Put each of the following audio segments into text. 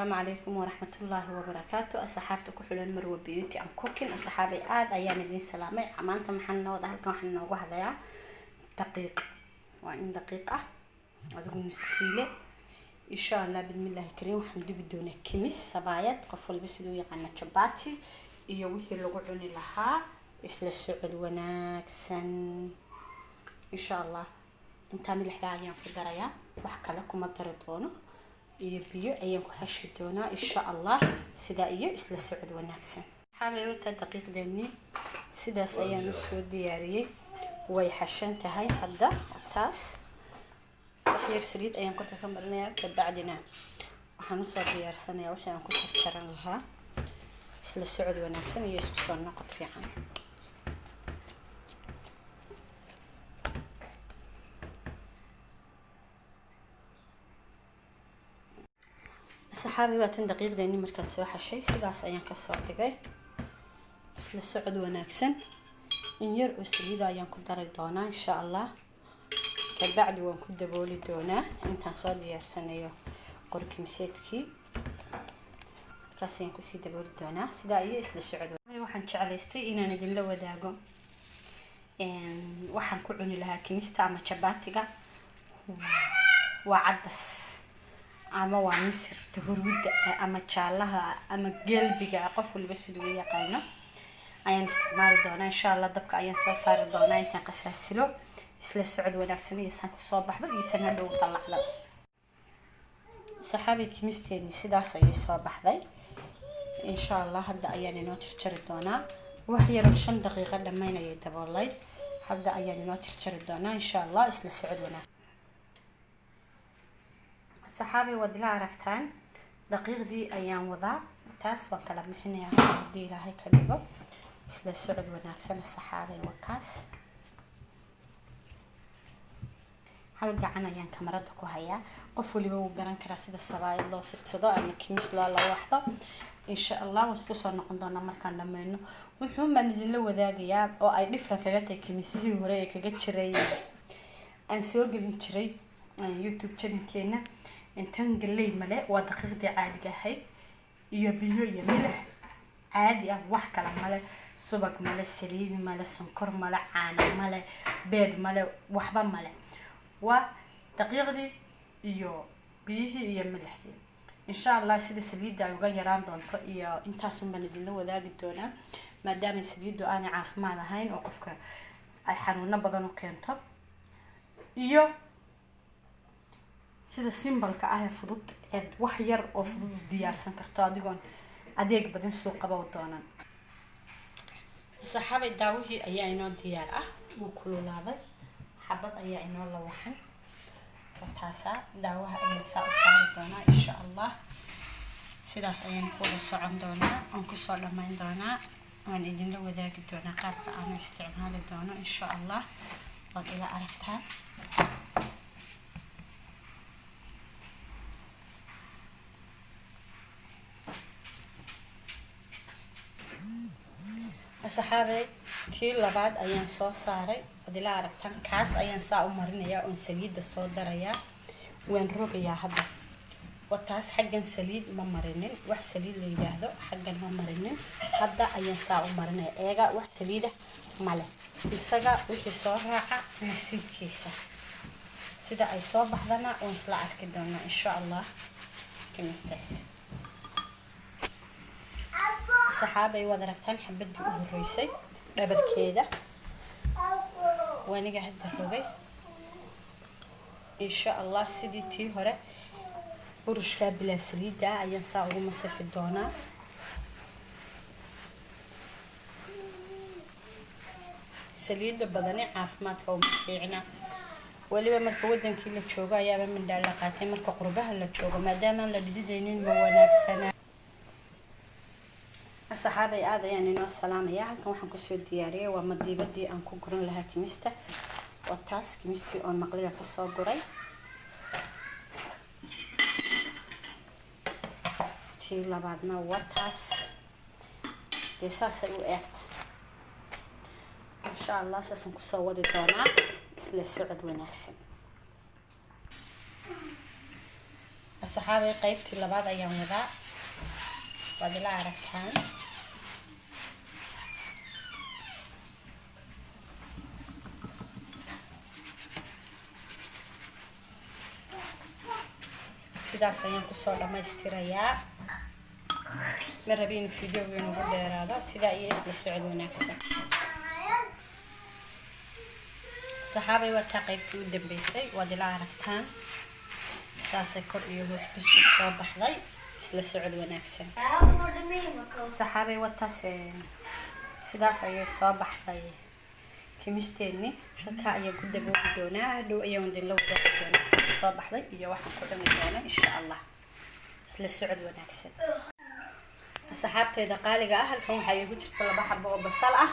السلام عليكم ورحمة الله وبركاته. أصحابتك كحولن مروة بيوتي أم كوكين. أصحابي عاد أيام الدين سلامي عمانتا محنا وضع لكم حنا وهذا دقيق وإن دقيقة أذكر مسكيلة إن شاء الله بسم الله الكريم. وحندي بدون كميس سبايات قفل بس دوي قنا شباتي يوهي اللي قعوني لها إسلا السعود وناكسن إن شاء الله. انت عامل حدايا في الدريا وحكى لكم الدردونه iyo biyo ayaan ku xashi doonaa insha Allah sida iyo isla socod wanaagsan. Xabayota daqiiqdeeni sidaas ayaan soo diyaariyay way xashan tahay hadda taas wax yar saliid ayaan korka ka marinayaa kadibna waxaan soo diyaarsanayaa wixii aan ku jarjaran lahaa isla socod wanaagsan iyo isku soo noqod fiican. صحابي واتن دقيق ديني مركز سو حشي سداس ayaan ka soo dhigay isla socod wanaagsan in yar oo saliid ayaan ku daray doonaa insha Allah kadibna waan ku dabooli doonaa intaan soo diyaarsanayo qorki miseedkii kaaseen ku sii dabooli doonaa sida ay isla socod waxaan jeclaystay inaan idin la wadaago waxaan ku cuni lahaa kimista ama chapatiga waa cadas ama waa misir tahurwida ama jaalaha ama gelbiga qof walba sidoo yaqaano ayaan isticmaali doonaa insha Allah. dabka ayaan soo saari doonaa intaan qasaasilo isla socod wanaagsan iyo san ku soo baxdo iyo san hadhow talacda. saxaabi kimisteeni sidaas ayay soo baxday insha Allah. hadda ayaan inoo jarjari doonaa wax yar 5 daqiiqo dhamaynaya daboolay. hadda ayaan inoo jarjari doonaa insha Allah isla socod wanaagsan. صحابي ودلا عرفتان دقيق دي أيام وضع تاس وكلا محنيا دي لهاي كليبو إسلا سعد وناكسن الصحابي وكاس هل قعنا يان كاميرتك وهيا قفوا لي بو قران كراسيد الصبايا الله في الصداء أنا كميس لا الله واحدة إن شاء الله وسلوصا نقندونا مركان لما إنه وحوم ما نزل له وذاقيا أو أي دفرة كجاتي كميسيه ورايا كجات شري أنسوق الانشري يوتيوب شانل كينا intan galay male waa daqiiqdii caadiga ahayd iyo biyo iyo milix caadi ah wax kala male subag male saliid male sonkor male caano male beed male waxba male waa daqiiqdii iyo biyihii iyo milixdii insha Allah. sida saliidda ay uga yaraan doonto iyo intaas un baan idin wadaagi doonaa maadaama saliiddu aan caafimaad ahayn oo qofka ay xanuuno badan u keento iyo sida simbalka ah ee fudud ee wax yar oo fudud diyaarsan karto adigoon adeeg badan soo qabow doonaan. saxaabay daawihii ayaa inoo diyaar ah wuu kululaaday xabad ayaa inoo la waxan taasa daawaha ayaan saa u saari doonaa insha Allah. sidaas ayaan ku wada socon doonaa aan ku soo dhamayn doonaa waan idin la wadaagi doonaa qaabka aan isticmaali doono insha Allah. waad ila aragtaan صحابي كي لبعض أيام صو صاري ودي عرفتان كاس أيام ساعة مرنيا ونسليد الصوت دريا وين ربيا هذا وتاس حقا سليد ما مرنين واحد سليد اللي يجهده حقا ما مرنين هذا أيام ساعة مرنيا إيجا واحد سليدة ماله السجا وش صورها نسيب كيسة سيدا أي صوب بحضنا ونسلع كدونا إن شاء الله كمستاس. صحابي ودركتان حبيت بقول الرئيسي قبل كده وانا قاعد الربي ان شاء الله. سيدتي هره برشكا بلا سليدة ايان ساعة ومسح الدونا سليدة بدني عافماتك ومحيعنا وليبا مركا ودن كي لتشوغا يابا من دالقاتي مركا قربها لتشوغا ماداما لديدينين مواناك سنة. الصحابي هذا يعني نوع السلام يا هلكم waxaan ku soo diyaariyay waa madiibadii aan ku guran lahaa kimista waa taas kimistii oo maqliga ka soo guray tii labaadna waa taas deesaas ay u eegta insha Allah. saasan ku soo wadi doonaa isla socod wanaagsan. asxaabay qaybtii labaad ayaan wadaa waad ila aragtaan sidaas ayaan kusoo dhamaystirayaa ma rabin fiidiyoga inuu dheeraado sidaa iyo isla socod wanaagsan saxaabay waa qaybtii u dambeysay waad ila aragtaan saasay kor iyo hoos bisku soo baxday isla socod wanaagsan saxaabay wataas sidaas ayay soo baxday kimisteeni halka ayaan ku daboobi doonaa hadhow ayaan la wadaagi doonaa sida soo baxday iyo waxaan ku dhami doonaa insha Allah isla socod wanaagsan saxaabtayda qaaliga ah halkan waxaa igu jirta laba xabo oo basal ah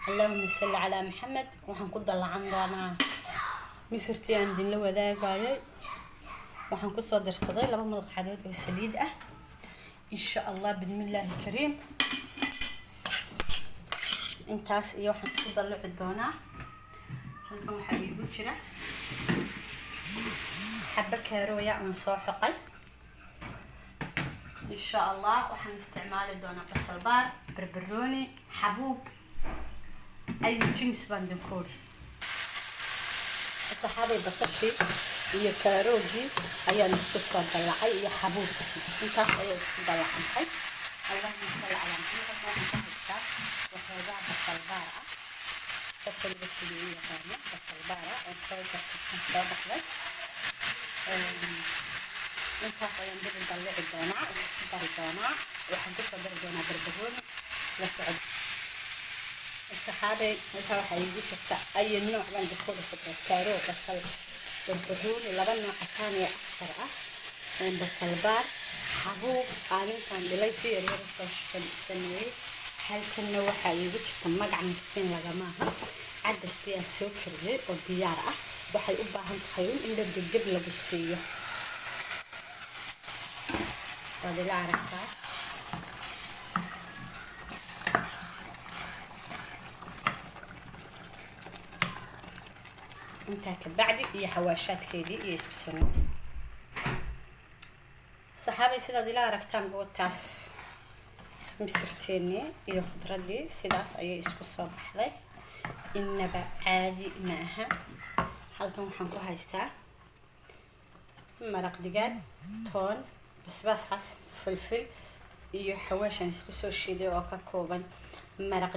Allahumma salli ala Muhammad waxaan ku dalacan doonaa misirtii aan idin la wadaagayay waxaan ku soo darsaday laba malqacadood oo saliid ah insha Allah bismillaahi kariim intaas iyo waxaan ku dalaci doonaa halkan waxaa igu jira xabba kaarooya aan soo xoqay insha Allah waxaan isticmaali doonaa basal baar barbarooni xabuub ay jins bandankoodi saxaabay basashii iyo kaaroogi ayaan isku soo dalacay iyo xabuubka intaas ayay isku dalacantay Allahumma salli ala Muhammad waxoogaa basal baar ah basal basaliyo yaqaano basal baar ah oo soo baxday intaas ayaan dib u dalaci doonaa isku dari doonaa waxaan ku soo dari doonaa barbarooni la socod saxaabay inta waxaa igu jirta ay nooc baan dadkooda ku kaaro basal barbarooni laba nooc kaan iyo afar ah basal baar xabuub aanintaan dhilay si yar yar soo sameeyay halkanna waxaa igu jirta magac miskiin lagama aha cadastii aan soo kariyay oo diyaar ah waxay u baahan tahay in dib lagu siiyo waad ila aragtaa intaa ka bacdi iyo xawaashaadkeedii iyo isku sano saxaabay sidaad ila aragtaan bootaas misirteeni iyo khudradii sidaas ayay isku soo baxday inaba caadi ma aha halkan waxaan ku haystaa maraq digaag toon basbaas cas filfil iyo xawaashan isku soo shiiday oo ka kooban maraq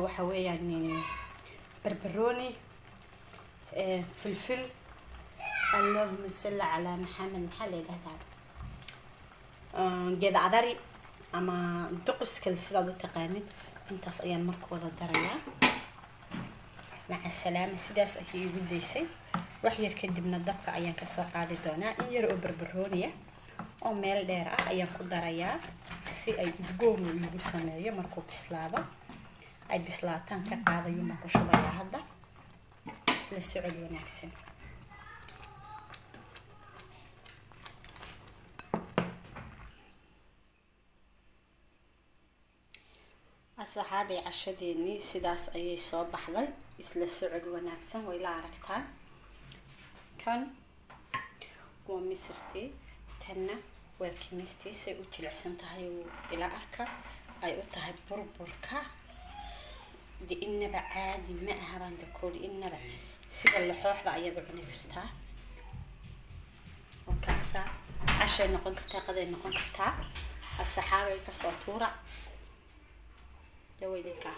waxa weeyaan barbarooni فلفل اللهم صل على محمد محل هذا جد عذري أما دقس كل سلاد تقامد أنت صيان مركوضة دريا مع السلامة سداس أكيد بديسي راح يركد من الدقة أيام كسوق عادي دونا يرقوا بربرونية أو ميل ديرة أيام كدريا سي أي تقوموا يبصنايا مركوب بسلادة أي بسلاتان كقاعدة يوم كشوبيا هذا للسعود ونعكسن الصحابي عشديني سداس أي صوب بحضر إسلا السعود ونعكسن وإلا عرقتان كان ومسرتي تنا وكنيستي سيؤتي العسن تهيو إلى أركا أي أتهي بربركا دي إنبا عادي ما أهبان دكولي إنبا سيبا اللحوح أيضا عني كرتا وكاسا عشان نقول كرتا قدر نقول كرتا الصحابة كسوطورة دوي لكا